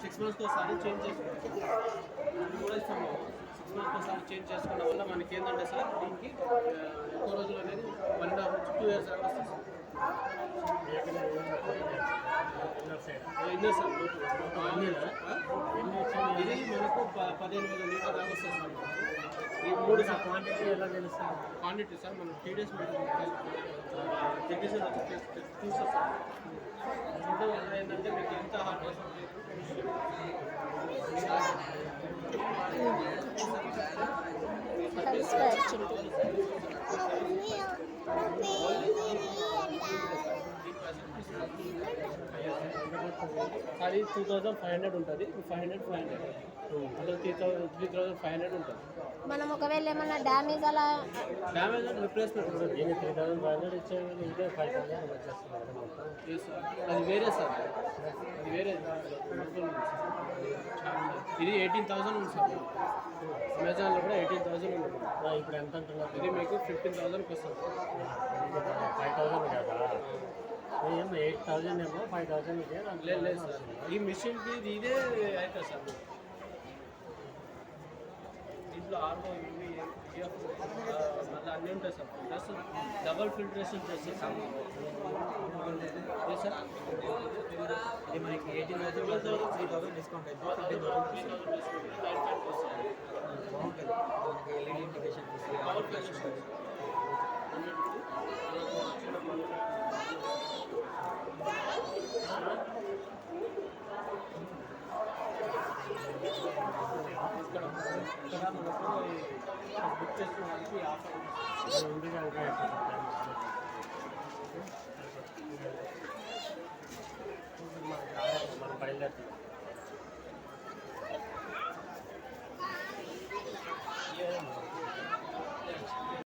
6 మంత్స్కి ఒకసారి చేంజ్ చేసుకోవచ్చు. ఇది కూడా ఇస్తాము. 6 మంత్స్కి ఒకసారి చేంజ్ చేసుకోవడం వల్ల మనకి ఏంటంటే సార్ దీనికి ఎక్కువ రోజులు అనేది 1.5 నుంచి 2 years దాకా వస్తుంది సార్. ఇన్నర్ సార్ ఇది మనకు 15,000 లీటర్ దాకా వస్తుంది సార్. ఈ 3 సార్ క్వాంటిటీ ఎలా తెలుస్తుంది? క్వాంటిటీ సార్ మనం 3 days టెక్నీషియన్ వచ్చి చూస్తారు సార్. చూడడం వల్ల ఏంటంటే మీకు ఎంత హార్డ్ వర్క్ అది 2,500 ఉంటుంది. 500 అందులో 3,500 ఉంటుంది. మనం ఒకవేళ ఏమన్నా డ్యామేజ్ అలా డ్యామేజ్ అంటే రిప్లేస్మెంట్ ఉంటుంది. 3,500 ఇచ్చేది ఇదే 5,000 వచ్చేస్తుంది. అది వేరే సార్, అది వేరే. ఇది 18,000 ఉంది సార్. అమెజాన్లో కూడా 18,000 ఉంది. ఇప్పుడు ఎంత అంటున్నారు? ఇది మీకు 15,000కి వస్తుంది. 5,000 కదా, ఏమో 8,000 ఏమో 5,000 ఇదే. లేదు సార్, ఈ మిషన్కి ఇదే అవుతుంది సార్. దీంట్లో ఆర్ఓ ఇవి మళ్ళీ అన్నీ ఉంటాయి సార్. ప్లస్ డబల్ ఫిల్టరేషన్ చేస్తారు సార్. ఇది మనకి 18,000 3,000 డిస్కౌంట్ అయితే బాగుంటుంది. ఎల్ఈడి ఇండికేషన్ ఇక్కడ మనకు బుక్ చేసుకోవడానికి ఆఫర్ ఉంది. మనం బయలుదేరుతున్నాం.